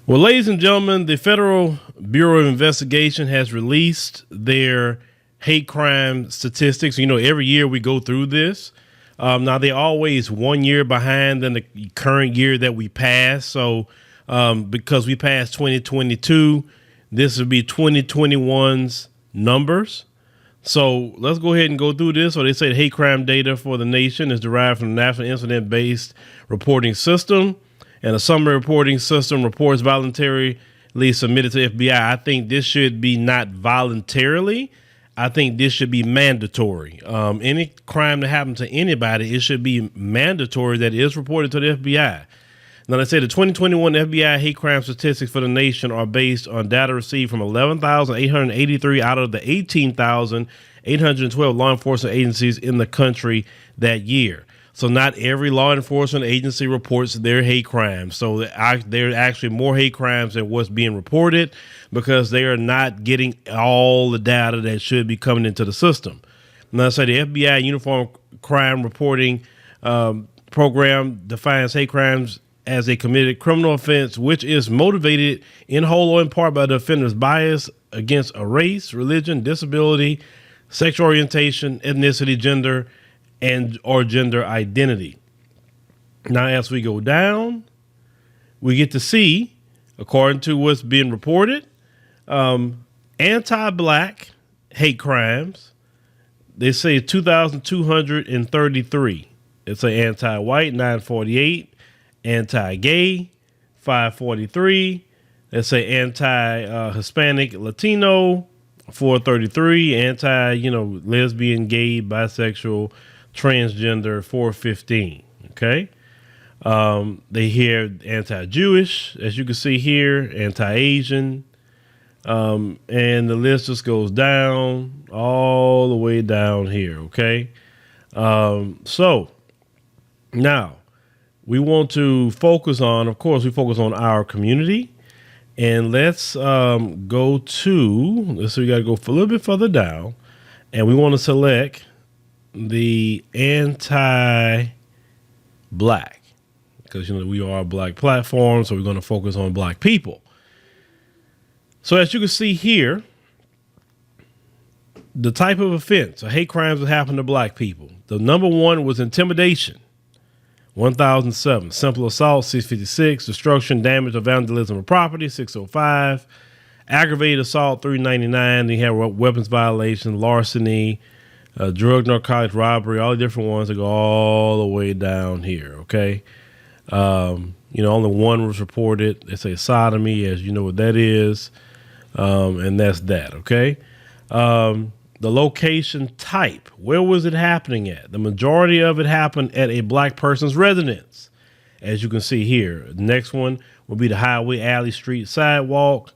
Well, ladies and gentlemen, the Federal Bureau of Investigation has released their hate crime statistics. You know, every year we go through this. Now, they're always 1 year behind than the current year that we passed. So because we passed 2022, this would be 2021's numbers. So let's go ahead and go through this. So they say the hate crime data for the nation is derived from the National Incident-Based Reporting System, and a summary reporting system reports voluntarily submitted to FBI. I think this should be not voluntarily. I think this should be mandatory. Any crime that happens to anybody, it should be mandatory that it is reported to the FBI. Now, they say the 2021 FBI hate crime statistics for the nation are based on data received from 11,883 out of the 18,812 law enforcement agencies in the country that year. So not every law enforcement agency reports their hate crimes. So there are actually more hate crimes than what's being reported because they are not getting all the data that should be coming into the system. Now, say the FBI Uniform Crime Reporting Program defines hate crimes as a committed criminal offense, which is motivated in whole or in part by the offender's bias against a race, religion, disability, sexual orientation, ethnicity, gender, and or gender identity. Now, as we go down, we get to see, according to what's being reported, anti-black hate crimes. They say 2,233. It's an anti-white, 948, anti-gay, 543. Let's say anti-Hispanic, Latino, 433, lesbian, gay, bisexual, transgender, 415. Okay. They hear anti-Jewish, as you can see here, anti-Asian, and the list just goes down all the way down here. Okay. So now we want to focus on, of course, we focus on our community, and let's go to, so we got to go a little bit further down, and we want to select the anti-black, because we are a black platform, so we're going to focus on black people. So as you can see here, the type of offense or hate crimes that happen to black people. The number one was intimidation, 1,007. Simple assault, 656. Destruction, damage, or vandalism of property, 605. Aggravated assault, 399. Then you have weapons violation, larceny, drug, narcotics, robbery, all the different ones that go all the way down here. Okay. Only one was reported. They say sodomy, as you know what that is. And that's that. Okay. The location type, where was it happening at? The majority of it happened at a black person's residence, as you can see here. The next one will be the highway, alley, street, sidewalk.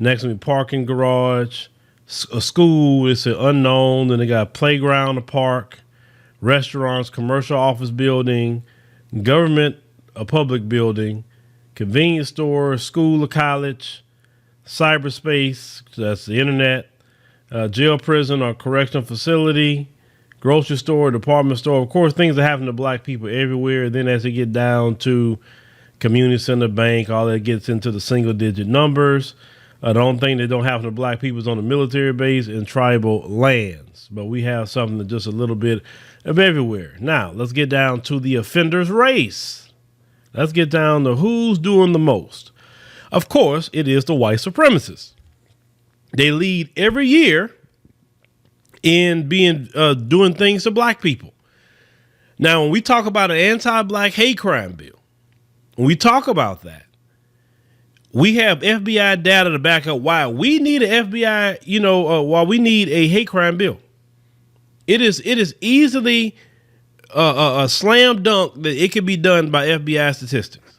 Next one will be parking garage, a school. It's an unknown. Then they got playground, a park, restaurants, commercial office building, government, a public building, convenience store, school or college, cyberspace, that's the internet, jail, prison, or correctional facility, grocery store, department store. Of course, things that happen to black people everywhere. Then as they get down to community center, bank, all that gets into the single digit numbers. The only thing that don't happen to black people is on the military base and tribal lands. But we have something that just a little bit of everywhere. Now, let's get down to the offender's race. Let's get down to who's doing the most. Of course, it is the white supremacists. They lead every year in doing things to black people. Now, when we talk about an anti-black hate crime bill, when we talk about that, we have FBI data to back up why we need an FBI, why we need a hate crime bill. It is easily a slam dunk that it can be done by FBI statistics.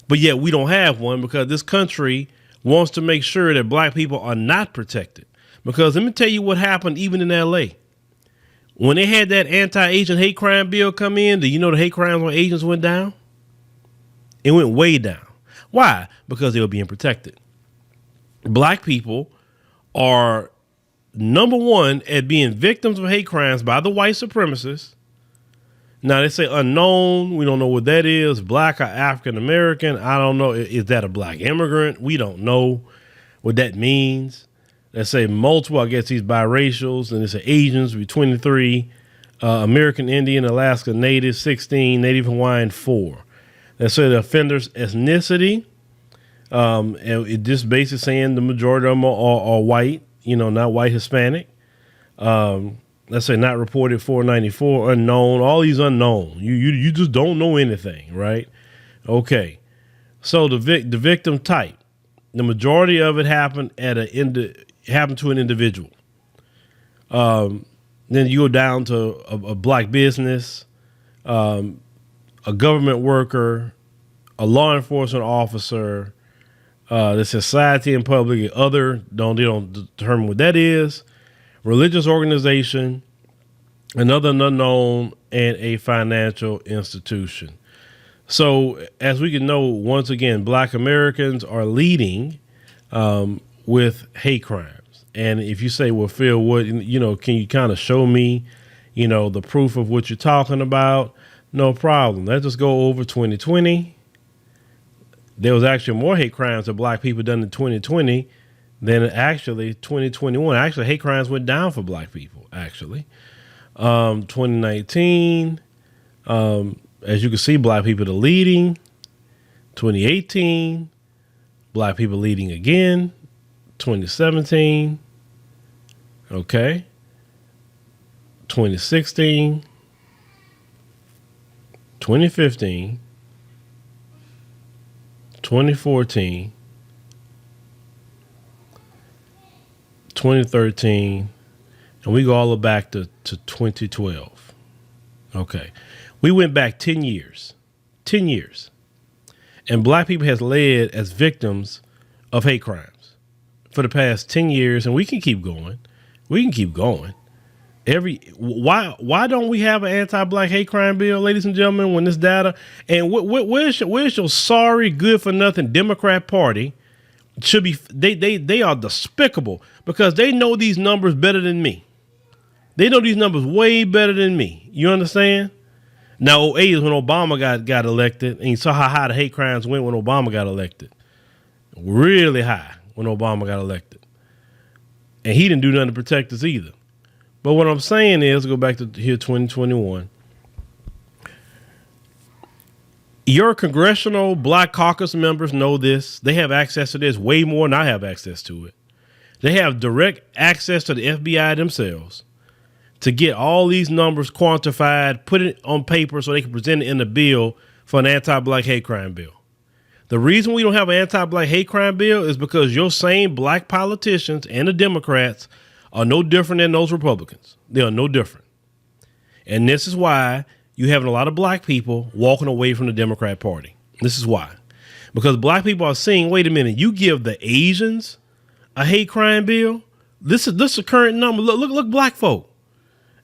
But yet we don't have one because this country wants to make sure that black people are not protected. Because let me tell you what happened even in LA. When they had that anti-Asian hate crime bill come in, do you know the hate crimes on Asians went down? It went way down. Why? Because they were being protected. Black people are number one at being victims of hate crimes by the white supremacists Now they say unknown. We don't know what that is. Black or African American. I don't know. Is that a black immigrant? We don't know what that means. They say multiple. I guess he's biracials, and it's Asians. Be 23, American Indian, Alaska Native 16, Native Hawaiian 4. They say the offender's ethnicity. And it just basically saying the majority of them are white. Not white Hispanic. Let's say not reported 494, unknown, all these unknown. You just don't know anything, right? Okay. So the victim type, the majority of it happened happened to an individual. Then you go down to a black business, a government worker, a law enforcement officer, the society and public, other, they don't determine what that is. Religious organization, another unknown, and a financial institution. So as we can know, once again, black Americans are leading with hate crimes. And if you say, well, Phil, what, can you kind of show me, the proof of what you're talking about? No problem. Let's just go over 2020. There was actually more hate crimes of black people done in 2020 than actually 2021. Actually, hate crimes went down for black people, actually. 2019, as you can see, black people are leading. 2018, black people leading again. 2017, okay. 2016, 2015, 2014, 2013, and we go all the way back to 2012. Okay. We went back 10 years. 10 years. And black people has led as victims of hate crimes for the past 10 years, and we can keep going. We can keep going. Why don't we have an anti-black hate crime bill, ladies and gentlemen, when this data, and where's your sorry, good for nothing Democrat Party should be, they are despicable because they know these numbers better than me. They know these numbers way better than me. You understand? Now, 08 is when Obama got elected, and you saw how high the hate crimes went when Obama got elected. Really high when Obama got elected. And he didn't do nothing to protect us either. But what I'm saying is, go back to here 2021. Your congressional black caucus members know this. They have access to this way more than I have access to it. They have direct access to the FBI themselves to get all these numbers quantified, put it on paper so they can present it in the bill for an anti-black hate crime bill. The reason we don't have an anti-black hate crime bill is because your same black politicians and the Democrats are no different than those Republicans. They are no different. And this is why you having a lot of black people walking away from the Democrat Party. This is why. Because black people are saying, wait a minute, you give the Asians a hate crime bill? This is the current number. Look, black folk.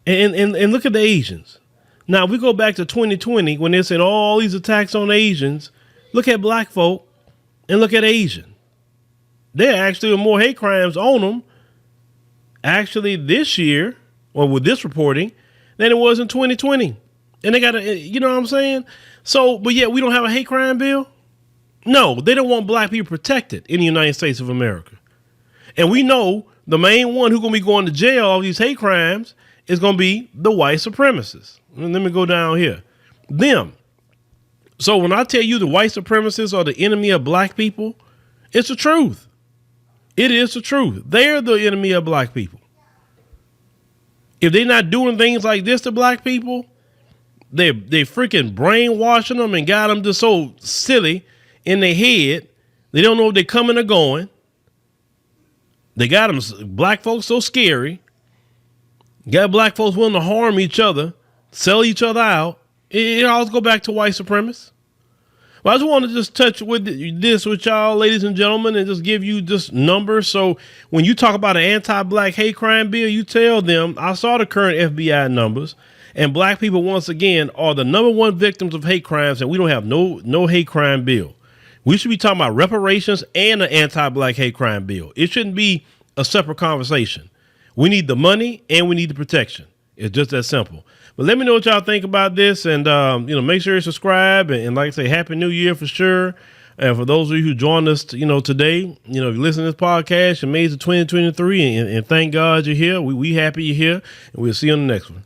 And look at the Asians. Now, we go back to 2020 when they're saying all these attacks on Asians. Look at black folk and look at Asian. There actually are more hate crimes on them actually this year, or with this reporting, than it was in 2020. And they got to, you know what I'm saying? So, but yet we don't have a hate crime bill? No, they don't want black people protected in the United States of America. And we know the main one who's going to be going to jail all these hate crimes is going to be the white supremacists. Let me go down here. Them. So when I tell you the white supremacists are the enemy of black people, it's the truth. It is the truth. They're the enemy of black people. If they're not doing things like this to black people, they freaking brainwashing them and got them just so silly in their head. They don't know if they're coming or going. They got them, black folks, so scary. Got black folks willing to harm each other, sell each other out. It always go back to white supremacists. Well, I just want to just touch with this with y'all, ladies and gentlemen, and just give you just numbers. So when you talk about an anti-black hate crime bill, you tell them, I saw the current FBI numbers, and black people, once again, are the number one victims of hate crimes, and we don't have no hate crime bill. We should be talking about reparations and an anti-black hate crime bill. It shouldn't be a separate conversation. We need the money and we need the protection. It's just that simple. But let me know what y'all think about this, and make sure you subscribe. And like I say, Happy New Year for sure. And for those of you who joined us, today, if you listen to this podcast, you made it to 2023, and thank God you're here. We happy you're here, and we'll see you on the next one.